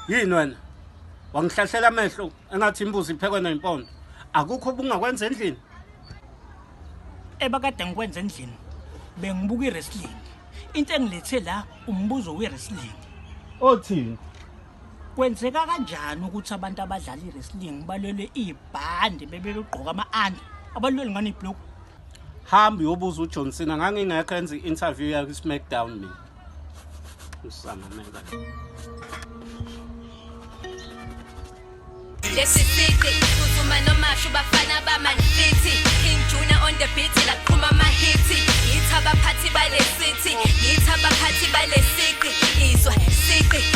Yini wena? Wangihlahlela amehlo engathi imbuzi iphekwe nempondo. Akukho obungakwenza endlini. Ebakade ngikwenza endlini bengibuka iwrestling. Into engilethe la umbuzo wewrestling. Othini? Kwenzeka kanjani ukuthi abantu abadlala iwrestling balwele ibhande bebegqoka ama-under abalwele ngani ibhloko? Hamba uyobuza uJohnson ngangingekho enza i-interview yakhe iSmackDown mina. Usama mega. Lesifiti kuthuma nomasho bafana bamanfiti King Junior on the beat la kuma mahiti yithi abaphathi bale city yithi abaphathi bale city izwa city